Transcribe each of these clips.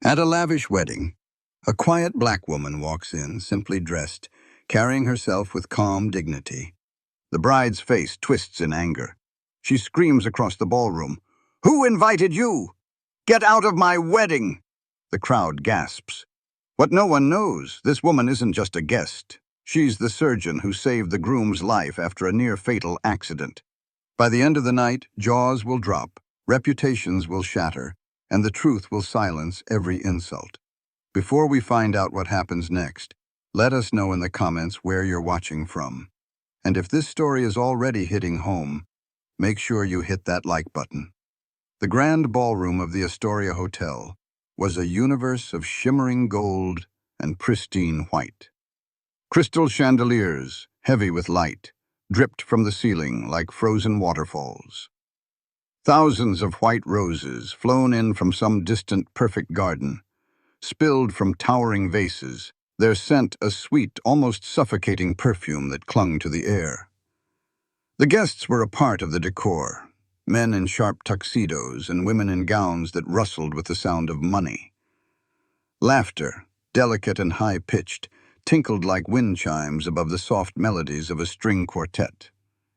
At a lavish wedding, a quiet black woman walks in, simply dressed, carrying herself with calm dignity. The bride's face twists in anger. She screams across the ballroom, "Who invited you? Get out of my wedding!" The crowd gasps. What no one knows, this woman isn't just a guest. She's the surgeon who saved the groom's life after a near-fatal accident. By the end of the night, jaws will drop, reputations will shatter, and the truth will silence every insult. Before we find out what happens next, let us know in the comments where you're watching from. And if this story is already hitting home, make sure you hit that like button. The grand ballroom of the Astoria Hotel was a universe of shimmering gold and pristine white. Crystal chandeliers, heavy with light, dripped from the ceiling like frozen waterfalls. Thousands of white roses, flown in from some distant perfect garden, spilled from towering vases, their scent a sweet, almost suffocating perfume that clung to the air. The guests were a part of the decor, men in sharp tuxedos and women in gowns that rustled with the sound of money. Laughter, delicate and high-pitched, tinkled like wind chimes above the soft melodies of a string quartet.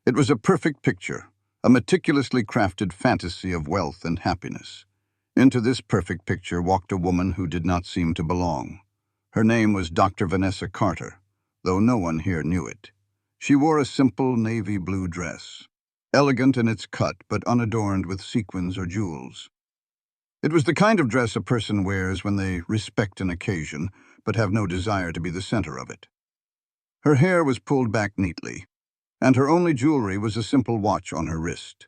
It was a perfect picture, a meticulously crafted fantasy of wealth and happiness. Into this perfect picture walked a woman who did not seem to belong. Her name was Dr. Vanessa Carter, though no one here knew it. She wore a simple navy blue dress, elegant in its cut but unadorned with sequins or jewels. It was the kind of dress a person wears when they respect an occasion but have no desire to be the center of it. Her hair was pulled back neatly, and her only jewelry was a simple watch on her wrist.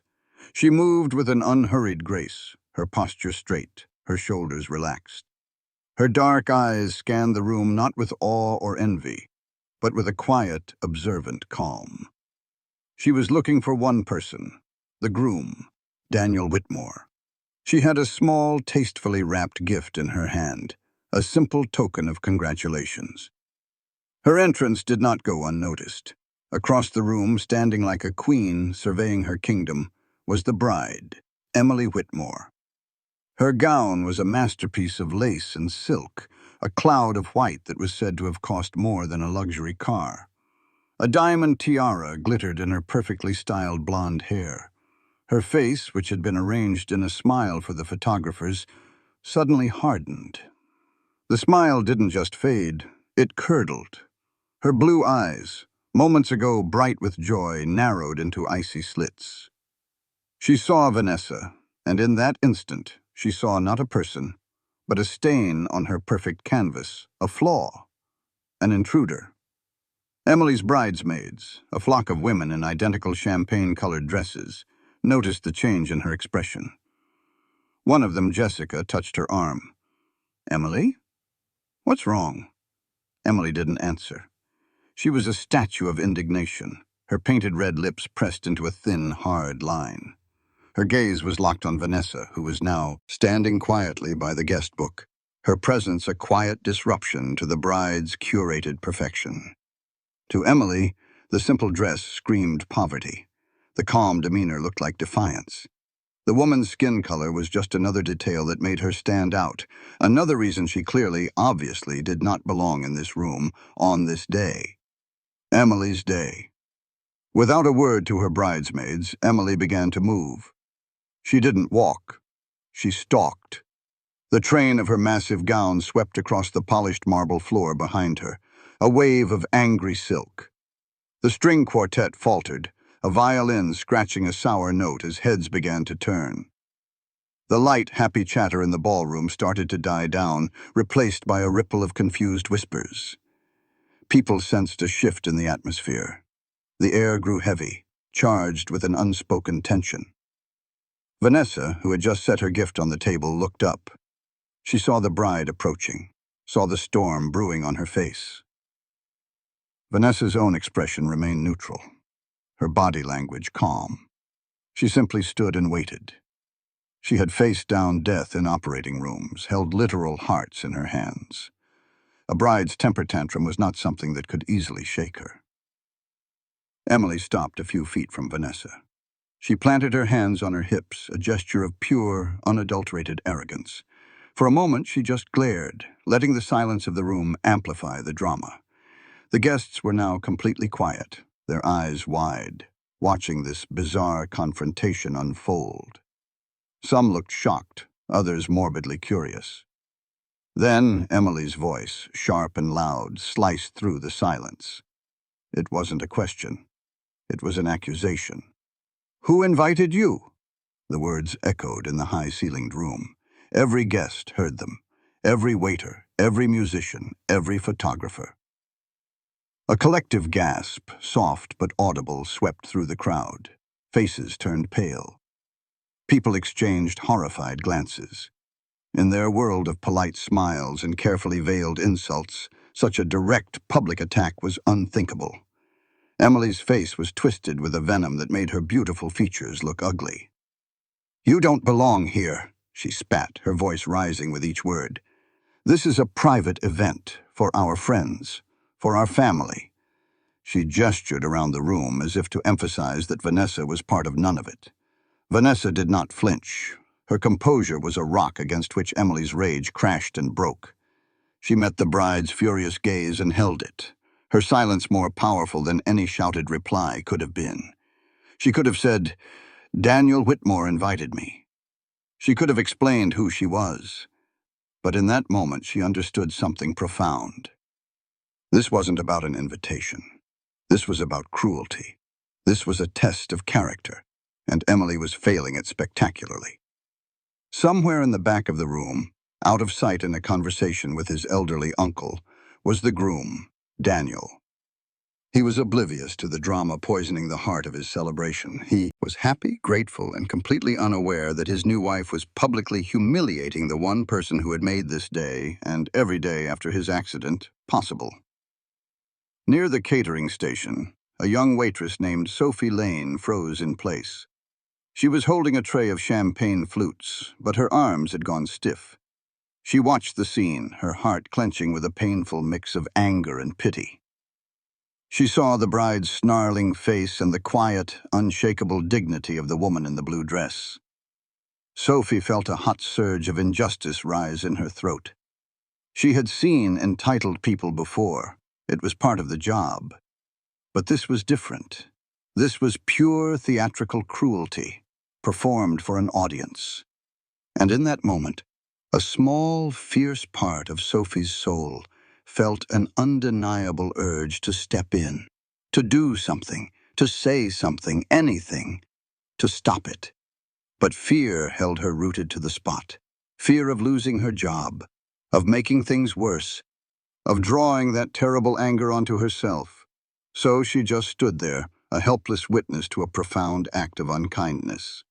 She moved with an unhurried grace, her posture straight, her shoulders relaxed. Her dark eyes scanned the room not with awe or envy, but with a quiet, observant calm. She was looking for one person, the groom, Daniel Whitmore. She had a small, tastefully wrapped gift in her hand, a simple token of congratulations. Her entrance did not go unnoticed. Across the room, standing like a queen surveying her kingdom, was the bride, Emily Whitmore. Her gown was a masterpiece of lace and silk, a cloud of white that was said to have cost more than a luxury car. A diamond tiara glittered in her perfectly styled blonde hair. Her face, which had been arranged in a smile for the photographers, suddenly hardened. The smile didn't just fade, it curdled. Her blue eyes, moments ago bright with joy, narrowed into icy slits. She saw Vanessa, and in that instant, she saw not a person, but a stain on her perfect canvas, a flaw, an intruder. Emily's bridesmaids, a flock of women in identical champagne-colored dresses, noticed the change in her expression. One of them, Jessica, touched her arm. "Emily? What's wrong?" Emily didn't answer. She was a statue of indignation, her painted red lips pressed into a thin, hard line. Her gaze was locked on Vanessa, who was now standing quietly by the guest book, her presence a quiet disruption to the bride's curated perfection. To Emily, the simple dress screamed poverty. The calm demeanor looked like defiance. The woman's skin color was just another detail that made her stand out, another reason she clearly, obviously, did not belong in this room on this day. Emily's day. Without a word to her bridesmaids, Emily began to move. She didn't walk. She stalked. The train of her massive gown swept across the polished marble floor behind her, a wave of angry silk. The string quartet faltered, a violin scratching a sour note as heads began to turn. The light, happy chatter in the ballroom started to die down, replaced by a ripple of confused whispers. People sensed a shift in the atmosphere. The air grew heavy, charged with an unspoken tension. Vanessa, who had just set her gift on the table, looked up. She saw the bride approaching, saw the storm brewing on her face. Vanessa's own expression remained neutral, her body language calm. She simply stood and waited. She had faced down death in operating rooms, held literal hearts in her hands. A bride's temper tantrum was not something that could easily shake her. Emily stopped a few feet from Vanessa. She planted her hands on her hips, a gesture of pure, unadulterated arrogance. For a moment, she just glared, letting the silence of the room amplify the drama. The guests were now completely quiet, their eyes wide, watching this bizarre confrontation unfold. Some looked shocked, others morbidly curious. Then Emily's voice, sharp and loud, sliced through the silence. It wasn't a question. It was an accusation. "Who invited you?" The words echoed in the high-ceilinged room. Every guest heard them. Every waiter, every musician, every photographer. A collective gasp, soft but audible, swept through the crowd. Faces turned pale. People exchanged horrified glances. In their world of polite smiles and carefully veiled insults, such a direct public attack was unthinkable. Emily's face was twisted with a venom that made her beautiful features look ugly. "You don't belong here," she spat, her voice rising with each word. "This is a private event, for our friends, for our family." She gestured around the room as if to emphasize that Vanessa was part of none of it. Vanessa did not flinch. Her composure was a rock against which Emily's rage crashed and broke. She met the bride's furious gaze and held it, her silence more powerful than any shouted reply could have been. She could have said, "Daniel Whitmore invited me." She could have explained who she was. But in that moment, she understood something profound. This wasn't about an invitation. This was about cruelty. This was a test of character, and Emily was failing it spectacularly. Somewhere in the back of the room, out of sight in a conversation with his elderly uncle, was the groom, Daniel. He was oblivious to the drama poisoning the heart of his celebration. He was happy, grateful, and completely unaware that his new wife was publicly humiliating the one person who had made this day, and every day after his accident, possible. Near the catering station, a young waitress named Sophie Lane froze in place. She was holding a tray of champagne flutes, but her arms had gone stiff. She watched the scene, her heart clenching with a painful mix of anger and pity. She saw the bride's snarling face and the quiet, unshakable dignity of the woman in the blue dress. Sophie felt a hot surge of injustice rise in her throat. She had seen entitled people before. It was part of the job. But this was different. This was pure theatrical cruelty, performed for an audience. And in that moment, a small, fierce part of Sophie's soul felt an undeniable urge to step in, to do something, to say something, anything, to stop it. But fear held her rooted to the spot. Fear of losing her job, of making things worse, of drawing that terrible anger onto herself. So she just stood there, a helpless witness to a profound act of unkindness.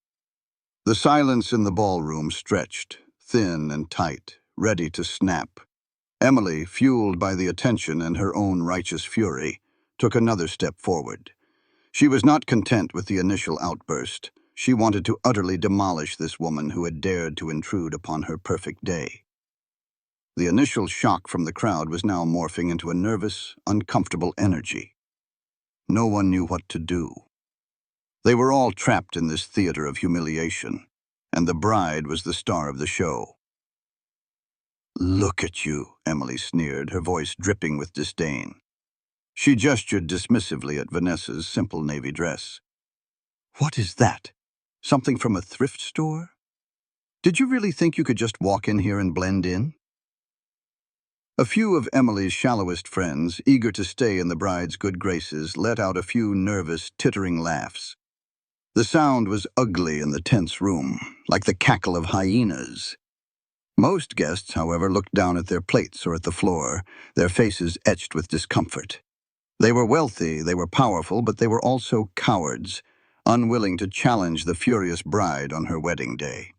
The silence in the ballroom stretched, thin and tight, ready to snap. Emily, fueled by the attention and her own righteous fury, took another step forward. She was not content with the initial outburst. She wanted to utterly demolish this woman who had dared to intrude upon her perfect day. The initial shock from the crowd was now morphing into a nervous, uncomfortable energy. No one knew what to do. They were all trapped in this theater of humiliation, and the bride was the star of the show. "Look at you," Emily sneered, her voice dripping with disdain. She gestured dismissively at Vanessa's simple navy dress. "What is that? Something from a thrift store? Did you really think you could just walk in here and blend in?" A few of Emily's shallowest friends, eager to stay in the bride's good graces, let out a few nervous, tittering laughs. The sound was ugly in the tense room, like the cackle of hyenas. Most guests, however, looked down at their plates or at the floor, their faces etched with discomfort. They were wealthy, they were powerful, but they were also cowards, unwilling to challenge the furious bride on her wedding day.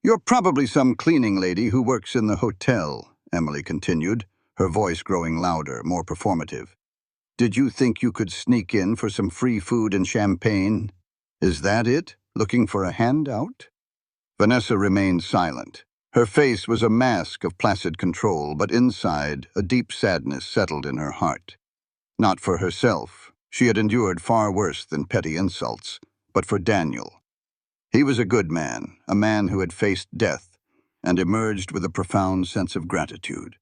"You're probably some cleaning lady who works in the hotel," Emily continued, her voice growing louder, more performative. "Did you think you could sneak in for some free food and champagne? Is that it? Looking for a handout?" Vanessa remained silent. Her face was a mask of placid control, but inside, a deep sadness settled in her heart. Not for herself. She had endured far worse than petty insults, but for Daniel. He was a good man, a man who had faced death, and emerged with a profound sense of gratitude.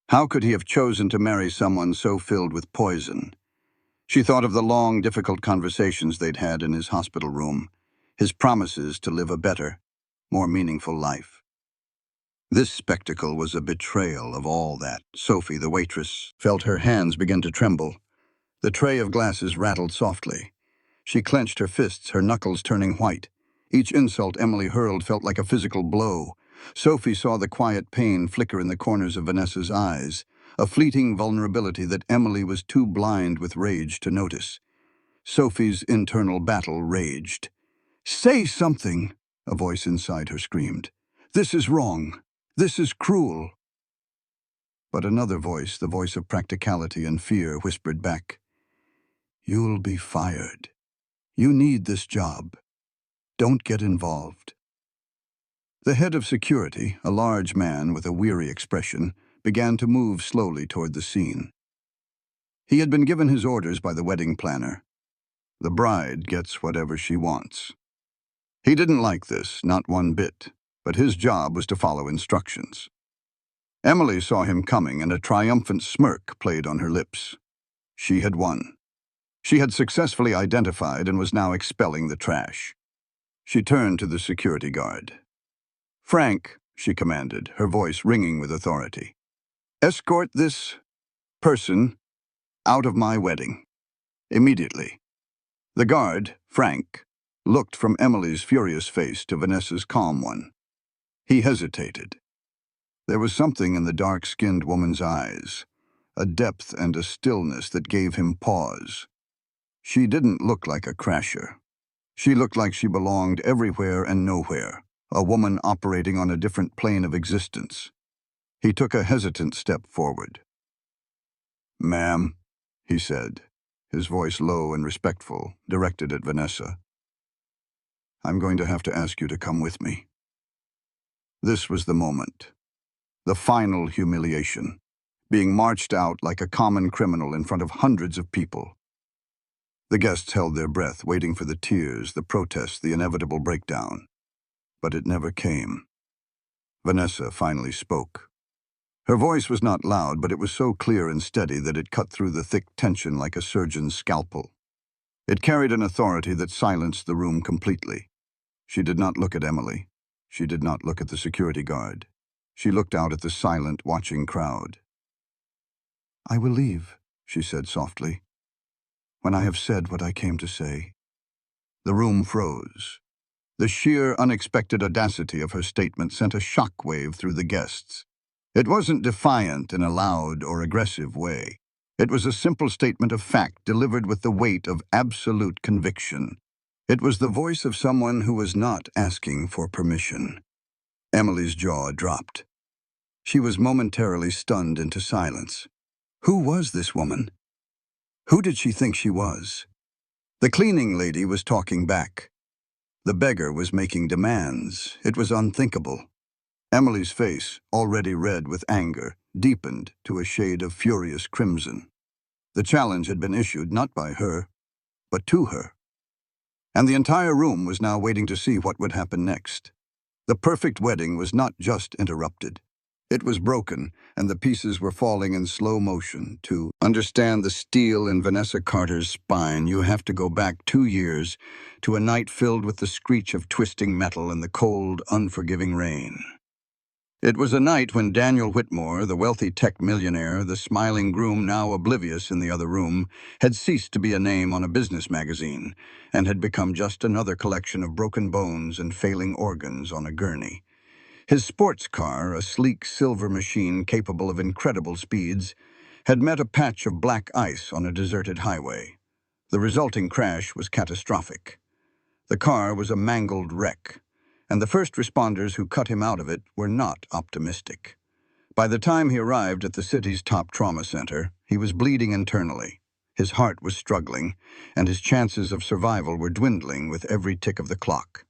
How could he have chosen to marry someone so filled with poison? She thought of the long, difficult conversations they'd had in his hospital room, his promises to live a better, more meaningful life. This spectacle was a betrayal of all that. Sophie, the waitress, felt her hands begin to tremble. The tray of glasses rattled softly. She clenched her fists, her knuckles turning white. Each insult Emily hurled felt like a physical blow. Sophie saw the quiet pain flicker in the corners of Vanessa's eyes, a fleeting vulnerability that Emily was too blind with rage to notice. Sophie's internal battle raged. "Say something," a voice inside her screamed. "This is wrong. This is cruel." But another voice, the voice of practicality and fear, whispered back, "You'll be fired. You need this job. Don't get involved." The head of security, a large man with a weary expression, began to move slowly toward the scene. He had been given his orders by the wedding planner. The bride gets whatever she wants. He didn't like this, not one bit, but his job was to follow instructions. Emily saw him coming, and a triumphant smirk played on her lips. She had won. She had successfully identified and was now expelling the trash. She turned to the security guard. "Frank," she commanded, her voice ringing with authority, "escort this person out of my wedding. Immediately." The guard, Frank, looked from Emily's furious face to Vanessa's calm one. He hesitated. There was something in the dark-skinned woman's eyes, a depth and a stillness that gave him pause. She didn't look like a crasher. She looked like she belonged everywhere and nowhere, a woman operating on a different plane of existence. He took a hesitant step forward. "Ma'am," he said, his voice low and respectful, directed at Vanessa. "I'm going to have to ask you to come with me." This was the moment. The final humiliation, being marched out like a common criminal in front of hundreds of people. The guests held their breath, waiting for the tears, the protest, the inevitable breakdown. But it never came. Vanessa finally spoke. Her voice was not loud, but it was so clear and steady that it cut through the thick tension like a surgeon's scalpel. It carried an authority that silenced the room completely. She did not look at Emily. She did not look at the security guard. She looked out at the silent, watching crowd. "I will leave," she said softly, "when I have said what I came to say." The room froze. The sheer, unexpected audacity of her statement sent a shockwave through the guests. It wasn't defiant in a loud or aggressive way. It was a simple statement of fact delivered with the weight of absolute conviction. It was the voice of someone who was not asking for permission. Emily's jaw dropped. She was momentarily stunned into silence. Who was this woman? Who did she think she was? The cleaning lady was talking back. The beggar was making demands. It was unthinkable. Emily's face, already red with anger, deepened to a shade of furious crimson. The challenge had been issued not by her, but to her. And the entire room was now waiting to see what would happen next. The perfect wedding was not just interrupted. It was broken, and the pieces were falling in slow motion. To understand the steel in Vanessa Carter's spine, you have to go back 2 years to a night filled with the screech of twisting metal and the cold, unforgiving rain. It was a night when Daniel Whitmore, the wealthy tech millionaire, the smiling groom now oblivious in the other room, had ceased to be a name on a business magazine and had become just another collection of broken bones and failing organs on a gurney. His sports car, a sleek silver machine capable of incredible speeds, had met a patch of black ice on a deserted highway. The resulting crash was catastrophic. The car was a mangled wreck, and the first responders who cut him out of it were not optimistic. By the time he arrived at the city's top trauma center, he was bleeding internally. His heart was struggling, and his chances of survival were dwindling with every tick of the clock.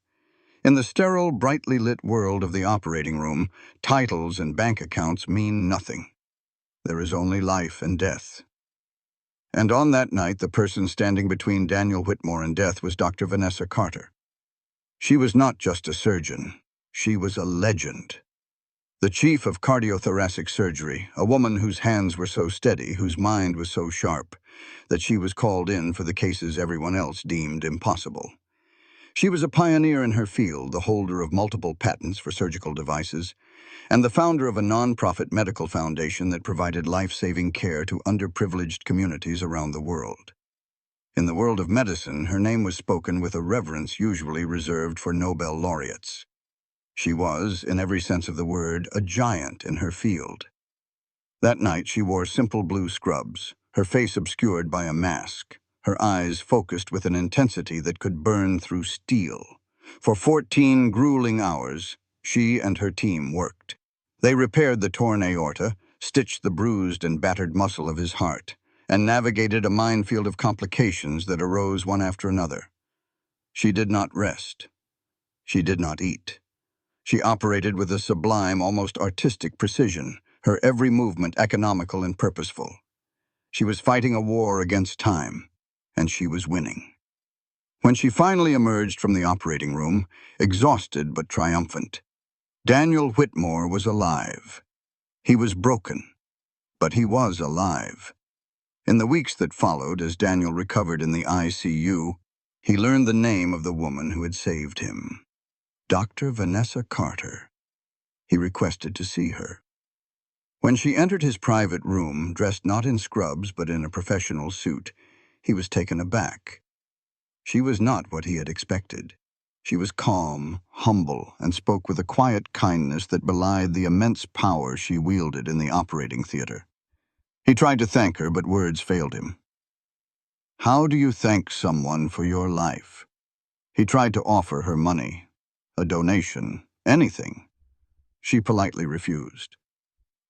In the sterile, brightly lit world of the operating room, titles and bank accounts mean nothing. There is only life and death. And on that night, the person standing between Daniel Whitmore and death was Dr. Vanessa Carter. She was not just a surgeon. She was a legend. The chief of cardiothoracic surgery, a woman whose hands were so steady, whose mind was so sharp, that she was called in for the cases everyone else deemed impossible. She was a pioneer in her field, the holder of multiple patents for surgical devices, and the founder of a non-profit medical foundation that provided life-saving care to underprivileged communities around the world. In the world of medicine, her name was spoken with a reverence usually reserved for Nobel laureates. She was, in every sense of the word, a giant in her field. That night she wore simple blue scrubs, her face obscured by a mask, her eyes focused with an intensity that could burn through steel. For 14 grueling hours, she and her team worked. They repaired the torn aorta, stitched the bruised and battered muscle of his heart, and navigated a minefield of complications that arose one after another. She did not rest. She did not eat. She operated with a sublime, almost artistic precision, her every movement economical and purposeful. She was fighting a war against time, and she was winning. When she finally emerged from the operating room, exhausted but triumphant, Daniel Whitmore was alive. He was broken, but he was alive. In the weeks that followed, as Daniel recovered in the ICU, he learned the name of the woman who had saved him. Dr. Vanessa Carter. He requested to see her. When she entered his private room, dressed not in scrubs but in a professional suit, he was taken aback. She was not what he had expected. She was calm, humble, and spoke with a quiet kindness that belied the immense power she wielded in the operating theater. He tried to thank her, but words failed him. How do you thank someone for your life? He tried to offer her money, a donation, anything. She politely refused.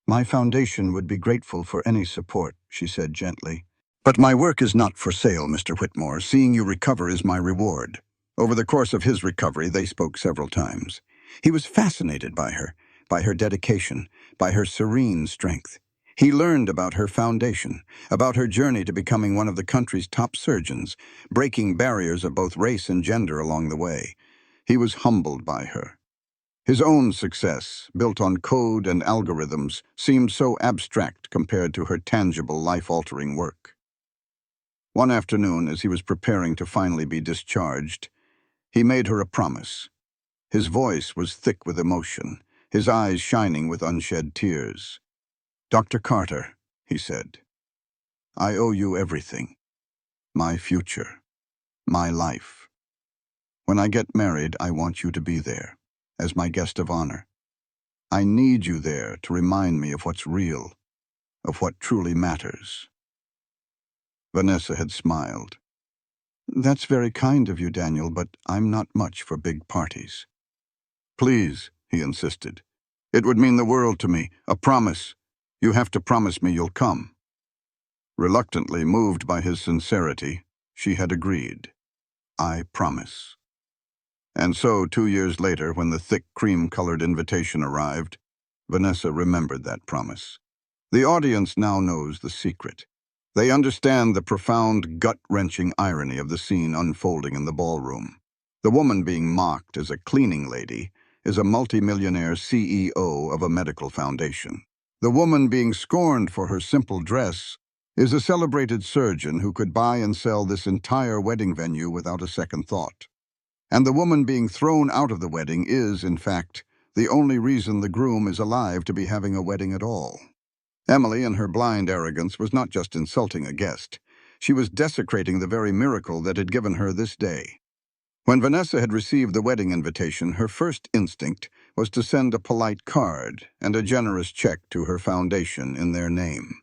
My foundation would be grateful for any support, she said gently. But my work is not for sale, Mr. Whitmore. Seeing you recover is my reward. Over the course of his recovery, they spoke several times. He was fascinated by her dedication, by her serene strength. He learned about her foundation, about her journey to becoming one of the country's top surgeons, breaking barriers of both race and gender along the way. He was humbled by her. His own success, built on code and algorithms, seemed so abstract compared to her tangible, life-altering work. One afternoon, as he was preparing to finally be discharged, he made her a promise. His voice was thick with emotion, his eyes shining with unshed tears. Dr. Carter, he said, I owe you everything. My future. My life. When I get married, I want you to be there, as my guest of honor. I need you there to remind me of what's real, of what truly matters. Vanessa had smiled. That's very kind of you, Daniel, but I'm not much for big parties. Please, he insisted. It would mean the world to me, a promise. You have to promise me you'll come. Reluctantly, moved by his sincerity, she had agreed. I promise. And so, 2 years later, when the thick cream-colored invitation arrived, Vanessa remembered that promise. The audience now knows the secret. They understand the profound, gut-wrenching irony of the scene unfolding in the ballroom. The woman being mocked as a cleaning lady is a multimillionaire CEO of a medical foundation. The woman being scorned for her simple dress is a celebrated surgeon who could buy and sell this entire wedding venue without a second thought. And the woman being thrown out of the wedding is, in fact, the only reason the groom is alive to be having a wedding at all. Emily, in her blind arrogance, was not just insulting a guest. She was desecrating the very miracle that had given her this day. When Vanessa had received the wedding invitation, her first instinct was to send a polite card and a generous check to her foundation in their name.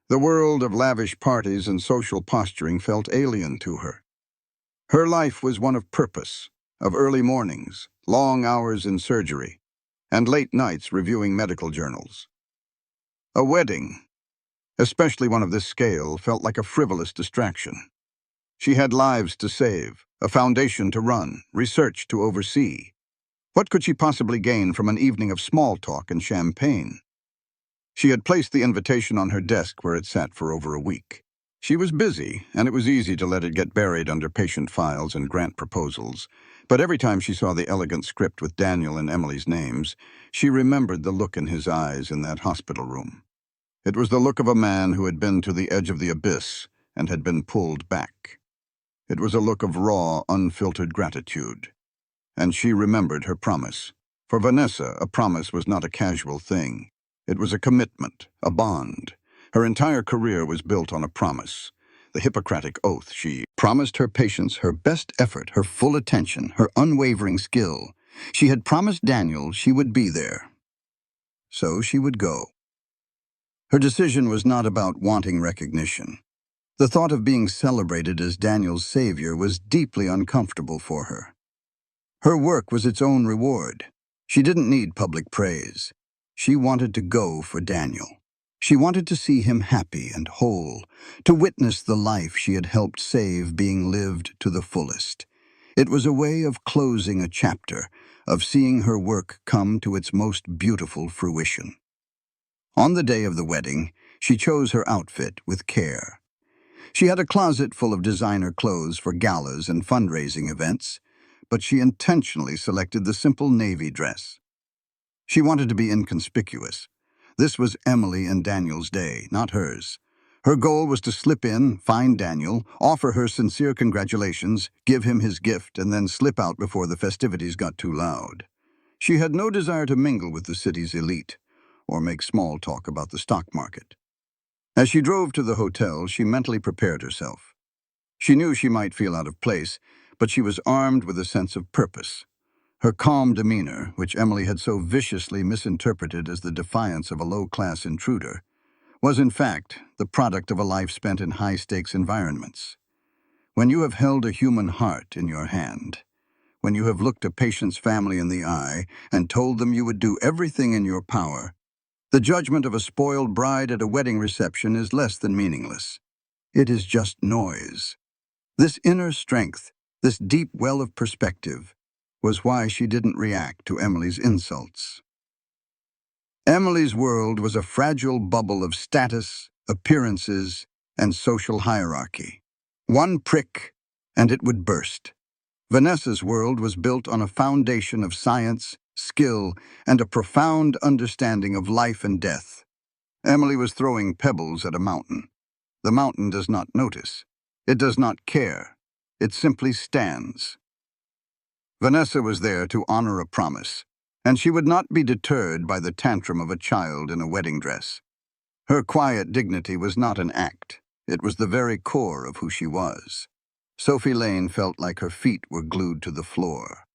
The world of lavish parties and social posturing felt alien to her. Her life was one of purpose, of early mornings, long hours in surgery, and late nights reviewing medical journals. A wedding, especially one of this scale, felt like a frivolous distraction. She had lives to save, a foundation to run, research to oversee. What could she possibly gain from an evening of small talk and champagne? She had placed the invitation on her desk where it sat for over a week. She was busy, and it was easy to let it get buried under patient files and grant proposals. But every time she saw the elegant script with Daniel and Emily's names, she remembered the look in his eyes in that hospital room. It was the look of a man who had been to the edge of the abyss and had been pulled back. It was a look of raw, unfiltered gratitude. And she remembered her promise. For Vanessa, a promise was not a casual thing. It was a commitment, a bond. Her entire career was built on a promise. The Hippocratic Oath. She promised her patients her best effort, her full attention, her unwavering skill. She had promised Daniel she would be there. So she would go. Her decision was not about wanting recognition. The thought of being celebrated as Daniel's savior was deeply uncomfortable for her. Her work was its own reward. She didn't need public praise. She wanted to go for Daniel. She wanted to see him happy and whole, to witness the life she had helped save being lived to the fullest. It was a way of closing a chapter, of seeing her work come to its most beautiful fruition. On the day of the wedding, she chose her outfit with care. She had a closet full of designer clothes for galas and fundraising events, but she intentionally selected the simple navy dress. She wanted to be inconspicuous. This was Emily and Daniel's day, not hers. Her goal was to slip in, find Daniel, offer her sincere congratulations, give him his gift, and then slip out before the festivities got too loud. She had no desire to mingle with the city's elite or make small talk about the stock market. As she drove to the hotel, she mentally prepared herself. She knew she might feel out of place, but she was armed with a sense of purpose. Her calm demeanor, which Emily had so viciously misinterpreted as the defiance of a low-class intruder, was in fact the product of a life spent in high-stakes environments. When you have held a human heart in your hand, when you have looked a patient's family in the eye and told them you would do everything in your power, the judgment of a spoiled bride at a wedding reception is less than meaningless. It is just noise. This inner strength, this deep well of perspective, was why she didn't react to Emily's insults. Emily's world was a fragile bubble of status, appearances, and social hierarchy. One prick, and it would burst. Vanessa's world was built on a foundation of science, skill, and a profound understanding of life and death. Emily was throwing pebbles at a mountain. The mountain does not notice. It does not care. It simply stands. Vanessa was there to honor a promise, and she would not be deterred by the tantrum of a child in a wedding dress. Her quiet dignity was not an act. It was the very core of who she was. Sophie Lane felt like her feet were glued to the floor.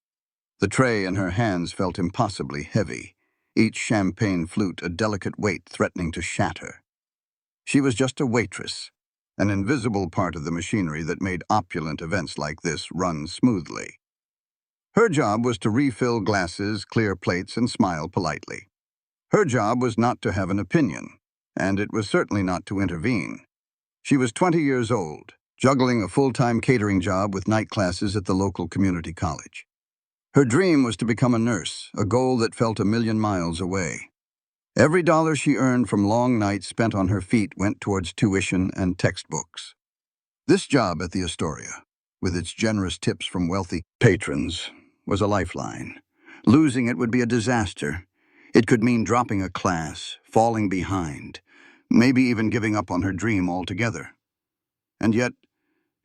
The tray in her hands felt impossibly heavy, each champagne flute a delicate weight threatening to shatter. She was just a waitress, an invisible part of the machinery that made opulent events like this run smoothly. Her job was to refill glasses, clear plates, and smile politely. Her job was not to have an opinion, and it was certainly not to intervene. She was 20 years old, juggling a full-time catering job with night classes at the local community college. Her dream was to become a nurse, a goal that felt a million miles away. Every dollar she earned from long nights spent on her feet went towards tuition and textbooks. This job at the Astoria, with its generous tips from wealthy patrons, was a lifeline. Losing it would be a disaster. It could mean dropping a class, falling behind, maybe even giving up on her dream altogether. And yet,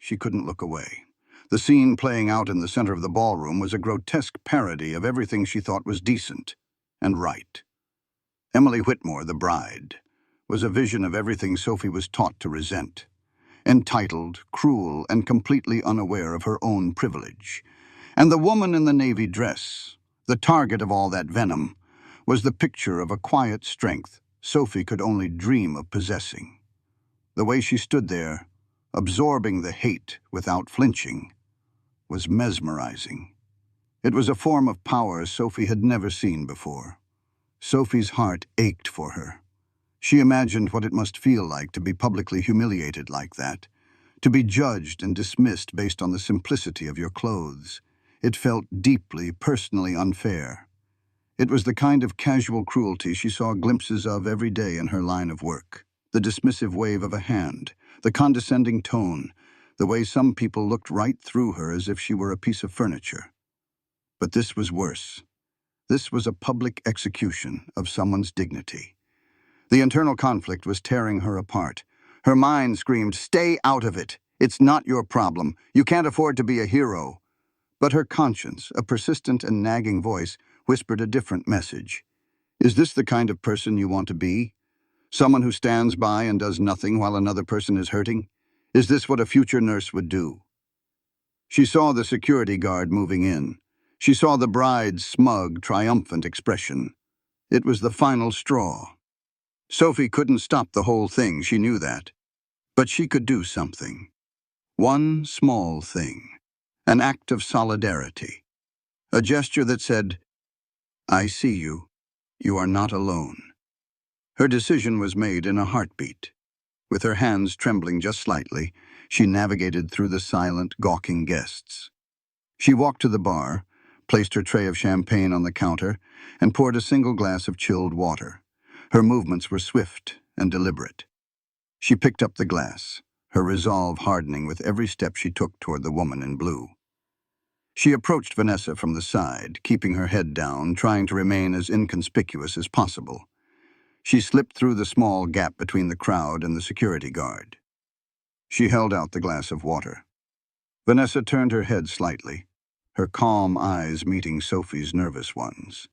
she couldn't look away. The scene playing out in the center of the ballroom was a grotesque parody of everything she thought was decent and right. Emily Whitmore, the bride, was a vision of everything Sophie was taught to resent. Entitled, cruel, and completely unaware of her own privilege. And the woman in the navy dress, the target of all that venom, was the picture of a quiet strength Sophie could only dream of possessing. The way she stood there, absorbing the hate without flinching, was mesmerizing. It was a form of power Sophie had never seen before. Sophie's heart ached for her. She imagined what it must feel like to be publicly humiliated like that, to be judged and dismissed based on the simplicity of your clothes. It felt deeply, personally unfair. It was the kind of casual cruelty she saw glimpses of every day in her line of work. The dismissive wave of a hand, the condescending tone, the way some people looked right through her as if she were a piece of furniture. But this was worse. This was a public execution of someone's dignity. The internal conflict was tearing her apart. Her mind screamed, "Stay out of it! It's not your problem. You can't afford to be a hero." But her conscience, a persistent and nagging voice, whispered a different message. Is this the kind of person you want to be? Someone who stands by and does nothing while another person is hurting? Is this what a future nurse would do? She saw the security guard moving in. She saw the bride's smug, triumphant expression. It was the final straw. Sophie couldn't stop the whole thing, she knew that. But she could do something. One small thing. An act of solidarity. A gesture that said, "I see you. You are not alone." Her decision was made in a heartbeat. With her hands trembling just slightly, she navigated through the silent, gawking guests. She walked to the bar, placed her tray of champagne on the counter, and poured a single glass of chilled water. Her movements were swift and deliberate. She picked up the glass, her resolve hardening with every step she took toward the woman in blue. She approached Vanessa from the side, keeping her head down, trying to remain as inconspicuous as possible. She slipped through the small gap between the crowd and the security guard. She held out the glass of water. Vanessa turned her head slightly, her calm eyes meeting Sophie's nervous ones.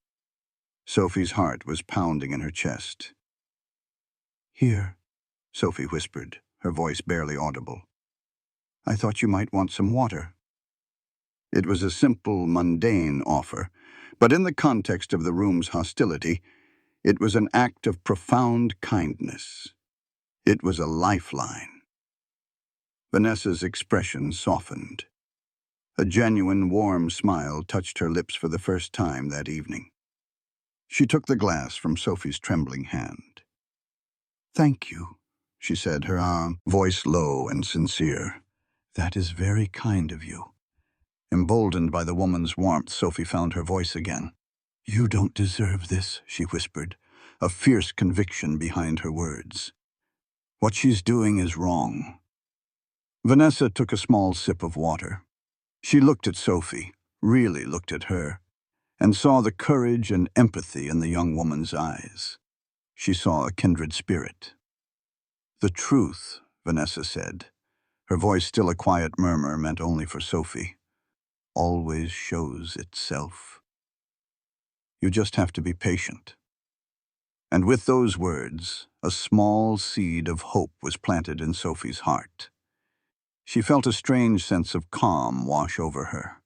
Sophie's heart was pounding in her chest. "Here," Sophie whispered, her voice barely audible. "I thought you might want some water." It was a simple, mundane offer, but in the context of the room's hostility, it was an act of profound kindness. It was a lifeline. Vanessa's expression softened. A genuine, warm smile touched her lips for the first time that evening. She took the glass from Sophie's trembling hand. "Thank you," she said, her voice low and sincere. "That is very kind of you." Emboldened by the woman's warmth, Sophie found her voice again. "You don't deserve this," she whispered, a fierce conviction behind her words. "What she's doing is wrong." Vanessa took a small sip of water. She looked at Sophie, really looked at her, and saw the courage and empathy in the young woman's eyes. She saw a kindred spirit. "The truth," Vanessa said, her voice still a quiet murmur meant only for Sophie, "always shows itself. You just have to be patient." And with those words, a small seed of hope was planted in Sophie's heart. She felt a strange sense of calm wash over her.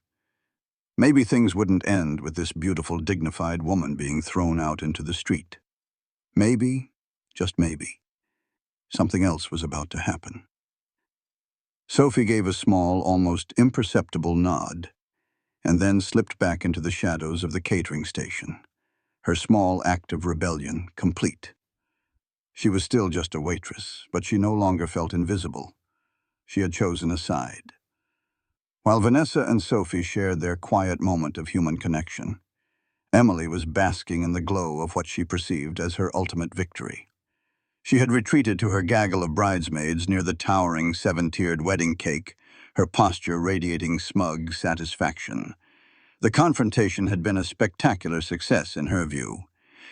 Maybe things wouldn't end with this beautiful, dignified woman being thrown out into the street. Maybe, just maybe, something else was about to happen. Sophie gave a small, almost imperceptible nod, and then slipped back into the shadows of the catering station, her small act of rebellion complete. She was still just a waitress, but she no longer felt invisible. She had chosen a side. While Vanessa and Sophie shared their quiet moment of human connection, Emily was basking in the glow of what she perceived as her ultimate victory. She had retreated to her gaggle of bridesmaids near the towering seven-tiered wedding cake, her posture radiating smug satisfaction. The confrontation had been a spectacular success in her view.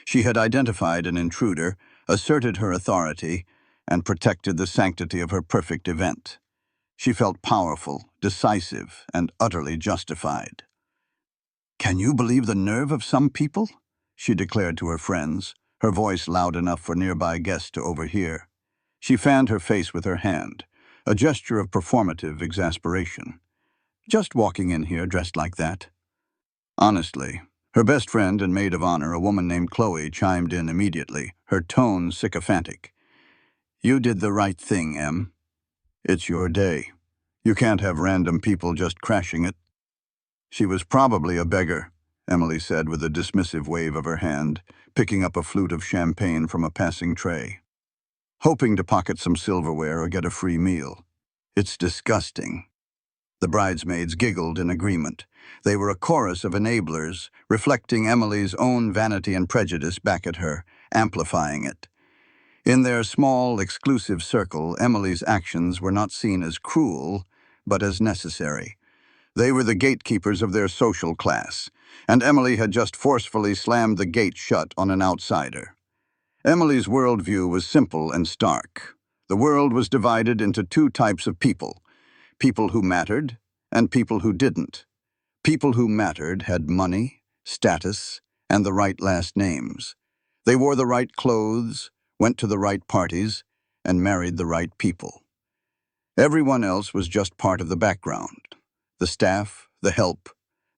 She had identified an intruder, asserted her authority, and protected the sanctity of her perfect event. She felt powerful, decisive, and utterly justified. "Can you believe the nerve of some people?" she declared to her friends, her voice loud enough for nearby guests to overhear. She fanned her face with her hand, a gesture of performative exasperation. "Just walking in here dressed like that." Honestly, her best friend and maid of honor, a woman named Chloe, chimed in immediately, her tone sycophantic. "You did the right thing, Em. It's your day. You can't have random people just crashing it." "She was probably a beggar," Emily said with a dismissive wave of her hand, picking up a flute of champagne from a passing tray. "Hoping to pocket some silverware or get a free meal. It's disgusting." The bridesmaids giggled in agreement. They were a chorus of enablers, reflecting Emily's own vanity and prejudice back at her, amplifying it. In their small, exclusive circle, Emily's actions were not seen as cruel, but as necessary. They were the gatekeepers of their social class, and Emily had just forcefully slammed the gate shut on an outsider. Emily's worldview was simple and stark. The world was divided into two types of people: people who mattered and people who didn't. People who mattered had money, status, and the right last names. They wore the right clothes, went to the right parties, and married the right people. Everyone else was just part of the background: the staff, the help,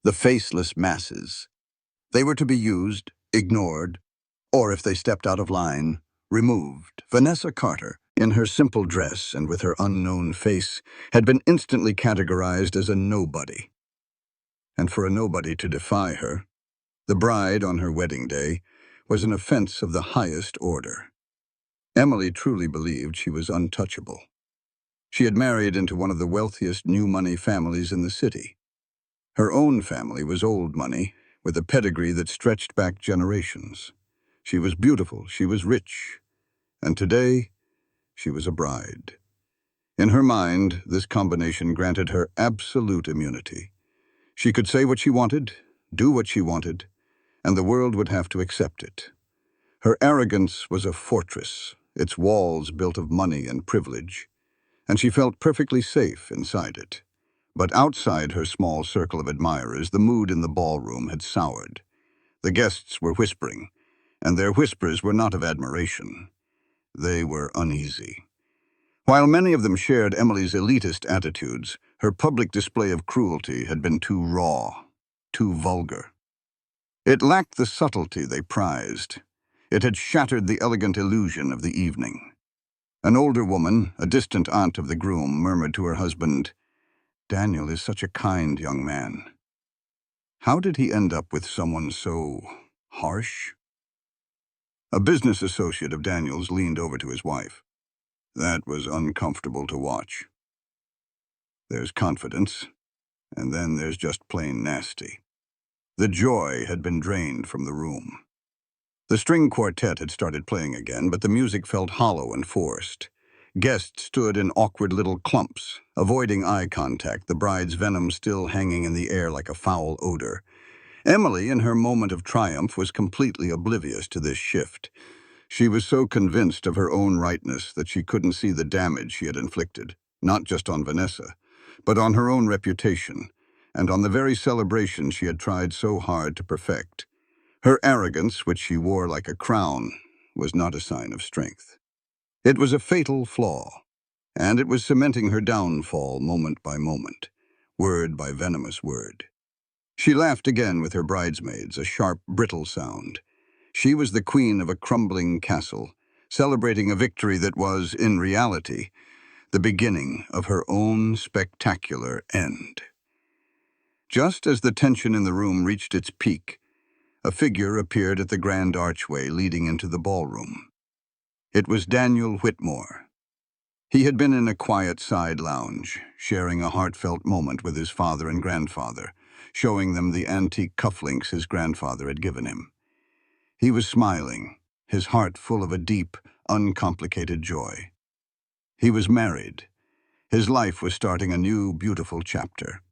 the faceless masses. They were to be used, ignored, or if they stepped out of line, removed. Vanessa Carter, in her simple dress and with her unknown face, had been instantly categorized as a nobody. And for a nobody to defy her, the bride on her wedding day, was an offense of the highest order. Emily truly believed she was untouchable. She had married into one of the wealthiest new-money families in the city. Her own family was old money, with a pedigree that stretched back generations. She was beautiful, she was rich, and today she was a bride. In her mind, this combination granted her absolute immunity. She could say what she wanted, do what she wanted, and the world would have to accept it. Her arrogance was a fortress, its walls built of money and privilege, and she felt perfectly safe inside it. But outside her small circle of admirers, the mood in the ballroom had soured. The guests were whispering, and their whispers were not of admiration. They were uneasy. While many of them shared Emily's elitist attitudes, her public display of cruelty had been too raw, too vulgar. It lacked the subtlety they prized. It had shattered the elegant illusion of the evening. An older woman, a distant aunt of the groom, murmured to her husband, "Daniel is such a kind young man. How did he end up with someone so harsh?" A business associate of Daniel's leaned over to his wife. "That was uncomfortable to watch. There's confidence, and then there's just plain nasty." The joy had been drained from the room. The string quartet had started playing again, but the music felt hollow and forced. Guests stood in awkward little clumps, avoiding eye contact, the bride's venom still hanging in the air like a foul odor. Emily, in her moment of triumph, was completely oblivious to this shift. She was so convinced of her own rightness that she couldn't see the damage she had inflicted, not just on Vanessa, but on her own reputation, and on the very celebration she had tried so hard to perfect. Her arrogance, which she wore like a crown, was not a sign of strength. It was a fatal flaw, and it was cementing her downfall moment by moment, word by venomous word. She laughed again with her bridesmaids, a sharp, brittle sound. She was the queen of a crumbling castle, celebrating a victory that was, in reality, the beginning of her own spectacular end. Just as the tension in the room reached its peak, a figure appeared at the grand archway leading into the ballroom. It was Daniel Whitmore. He had been in a quiet side lounge, sharing a heartfelt moment with his father and grandfather, showing them the antique cufflinks his grandfather had given him. He was smiling, his heart full of a deep, uncomplicated joy. He was married. His life was starting a new, beautiful chapter.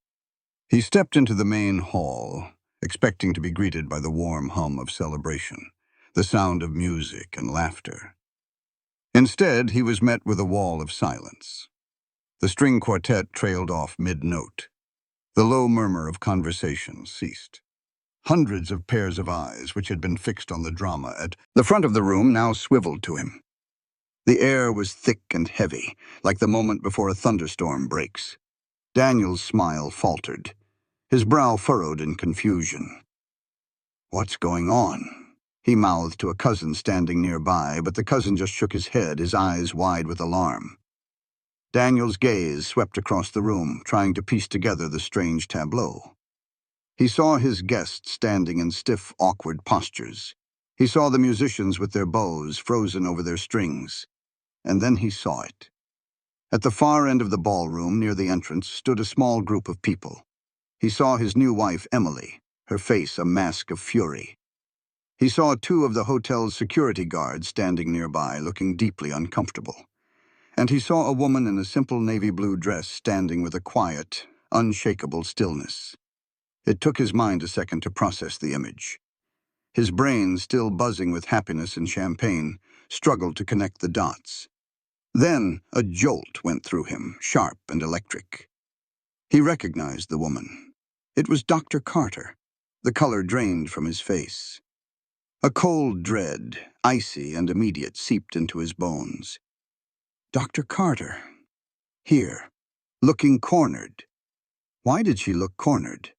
He stepped into the main hall, expecting to be greeted by the warm hum of celebration, the sound of music and laughter. Instead, he was met with a wall of silence. The string quartet trailed off mid-note. The low murmur of conversation ceased. Hundreds of pairs of eyes, which had been fixed on the drama at the front of the room, now swiveled to him. The air was thick and heavy, like the moment before a thunderstorm breaks. Daniel's smile faltered, his brow furrowed in confusion. "What's going on?" he mouthed to a cousin standing nearby, but the cousin just shook his head, his eyes wide with alarm. Daniel's gaze swept across the room, trying to piece together the strange tableau. He saw his guests standing in stiff, awkward postures. He saw the musicians with their bows frozen over their strings. And then he saw it. At the far end of the ballroom, near the entrance, stood a small group of people. He saw his new wife, Emily, her face a mask of fury. He saw two of the hotel's security guards standing nearby, looking deeply uncomfortable. And he saw a woman in a simple navy blue dress standing with a quiet, unshakable stillness. It took his mind a second to process the image. His brain, still buzzing with happiness and champagne, struggled to connect the dots. Then a jolt went through him, sharp and electric. He recognized the woman. It was Dr. Carter. The color drained from his face. A cold dread, icy and immediate, seeped into his bones. Dr. Carter. Here. Looking cornered. Why did she look cornered?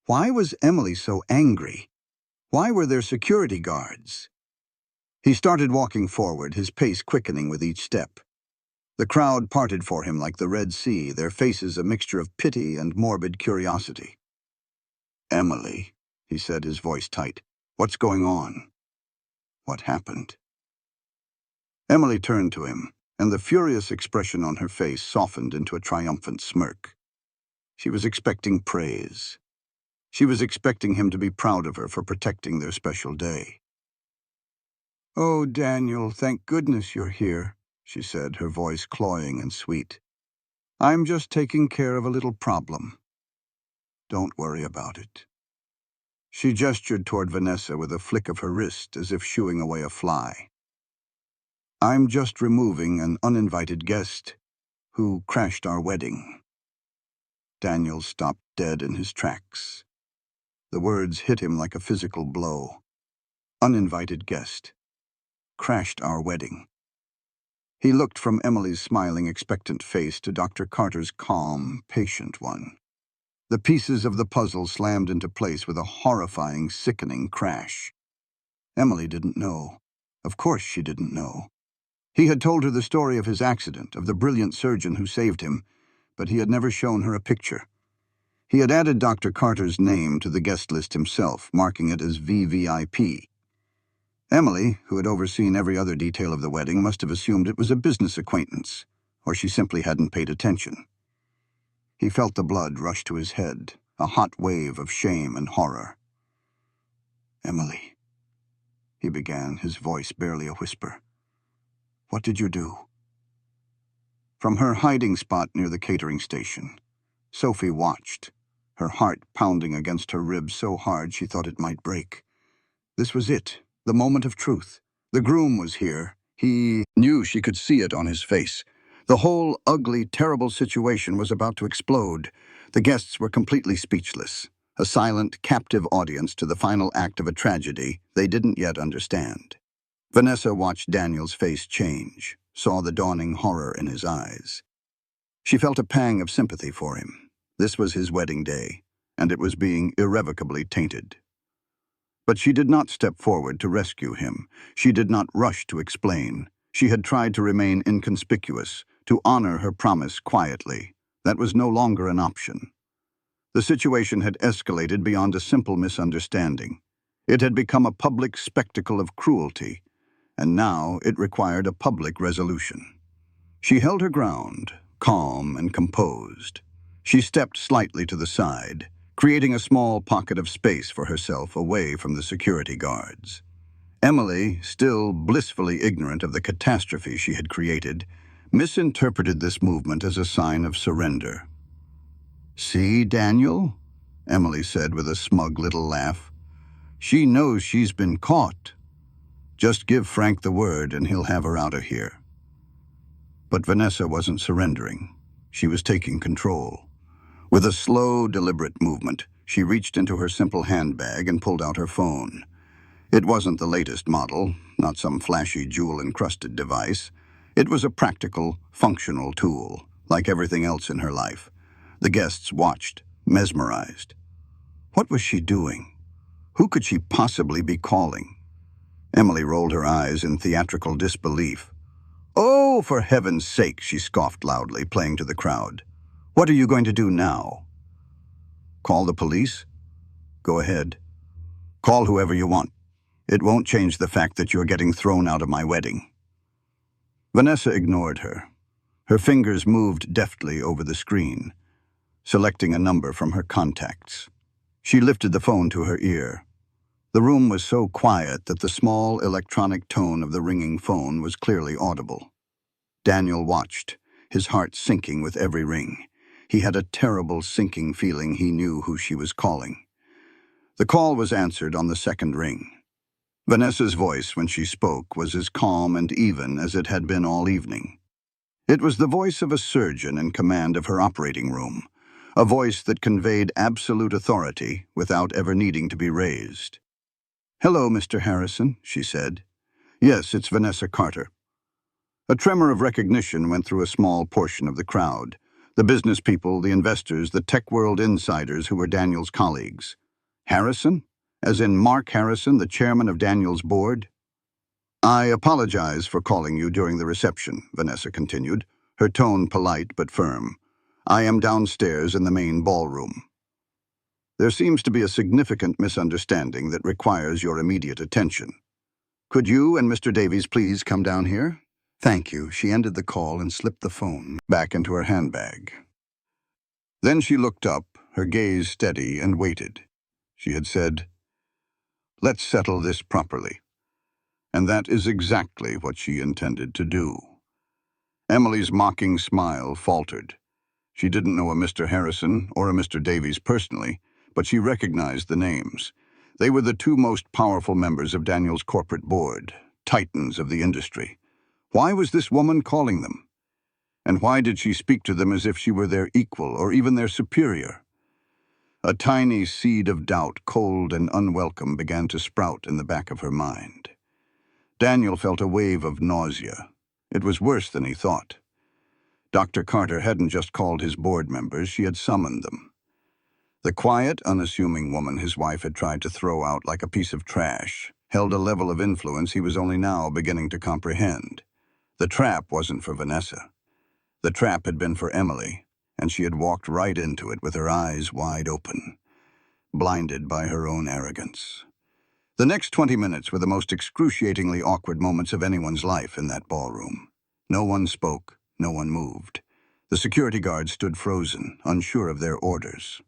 Why was Emily so angry? Why were there security guards? He started walking forward, his pace quickening with each step. The crowd parted for him like the Red Sea, their faces a mixture of pity and morbid curiosity. "Emily," he said, his voice tight. "What's going on? What happened?" Emily turned to him, and the furious expression on her face softened into a triumphant smirk. She was expecting praise. She was expecting him to be proud of her for protecting their special day. "Oh, Daniel, thank goodness you're here," she said, her voice cloying and sweet. "I'm just taking care of a little problem. Don't worry about it." She gestured toward Vanessa with a flick of her wrist as if shooing away a fly. "I'm just removing an uninvited guest who crashed our wedding." Daniel stopped dead in his tracks. The words hit him like a physical blow. Uninvited guest. Crashed our wedding. He looked from Emily's smiling, expectant face to Dr. Carter's calm, patient one. The pieces of the puzzle slammed into place with a horrifying, sickening crash. Emily didn't know. Of course she didn't know. He had told her the story of his accident, of the brilliant surgeon who saved him, but he had never shown her a picture. He had added Dr. Carter's name to the guest list himself, marking it as VVIP. Emily, who had overseen every other detail of the wedding, must have assumed it was a business acquaintance, or she simply hadn't paid attention. He felt the blood rush to his head, a hot wave of shame and horror. "Emily," he began, his voice barely a whisper. "What did you do?" From her hiding spot near the catering station, Sophie watched, her heart pounding against her ribs so hard she thought it might break. This was it, the moment of truth. The groom was here. He knew she could see it on his face. The whole ugly, terrible situation was about to explode. The guests were completely speechless, a silent, captive audience to the final act of a tragedy they didn't yet understand. Vanessa watched Daniel's face change, saw the dawning horror in his eyes. She felt a pang of sympathy for him. This was his wedding day, and it was being irrevocably tainted. But she did not step forward to rescue him. She did not rush to explain. She had tried to remain inconspicuous, to honor her promise quietly. That was no longer an option. The situation had escalated beyond a simple misunderstanding. It had become a public spectacle of cruelty, and now it required a public resolution. She held her ground, calm and composed. She stepped slightly to the side, creating a small pocket of space for herself away from the security guards. Emily, still blissfully ignorant of the catastrophe she had created, misinterpreted this movement as a sign of surrender. "See, Daniel?" Emily said with a smug little laugh. "She knows she's been caught. Just give Frank the word and he'll have her out of here." But Vanessa wasn't surrendering. She was taking control. With a slow, deliberate movement, she reached into her simple handbag and pulled out her phone. It wasn't the latest model, not some flashy jewel-encrusted device. It was a practical, functional tool, like everything else in her life. The guests watched, mesmerized. What was she doing? Who could she possibly be calling? Emily rolled her eyes in theatrical disbelief. "Oh, for heaven's sake," she scoffed loudly, playing to the crowd. "What are you going to do now? Call the police? Go ahead. Call whoever you want. It won't change the fact that you're getting thrown out of my wedding." Vanessa ignored her. Her fingers moved deftly over the screen, selecting a number from her contacts. She lifted the phone to her ear. The room was so quiet that the small electronic tone of the ringing phone was clearly audible. Daniel watched, his heart sinking with every ring. He had a terrible sinking feeling he knew who she was calling. The call was answered on the second ring. Vanessa's voice, when she spoke, was as calm and even as it had been all evening. It was the voice of a surgeon in command of her operating room, a voice that conveyed absolute authority without ever needing to be raised. "Hello, Mr. Harrison," she said. "Yes, it's Vanessa Carter." A tremor of recognition went through a small portion of the crowd. The business people, the investors, the tech world insiders who were Daniel's colleagues. Harrison? As in Mark Harrison, the chairman of Daniel's board? "I apologize for calling you during the reception," Vanessa continued, her tone polite but firm. "I am downstairs in the main ballroom. There seems to be a significant misunderstanding that requires your immediate attention. Could you and Mr. Davies please come down here?" "Thank you." She ended the call and slipped the phone back into her handbag. Then she looked up, her gaze steady, and waited. She had said, "Let's settle this properly." And that is exactly what she intended to do. Emily's mocking smile faltered. She didn't know a Mr. Harrison or a Mr. Davies personally, but she recognized the names. They were the two most powerful members of Daniel's corporate board, titans of the industry. Why was this woman calling them? And why did she speak to them as if she were their equal or even their superior? A tiny seed of doubt, cold and unwelcome, began to sprout in the back of her mind. Daniel felt a wave of nausea. It was worse than he thought. Dr. Carter hadn't just called his board members, she had summoned them. The quiet, unassuming woman his wife had tried to throw out like a piece of trash held a level of influence he was only now beginning to comprehend. The trap wasn't for Vanessa. The trap had been for Emily, and she had walked right into it with her eyes wide open, blinded by her own arrogance. The next 20 minutes were the most excruciatingly awkward moments of anyone's life in that ballroom. No one spoke, no one moved. The security guards stood frozen, unsure of their orders.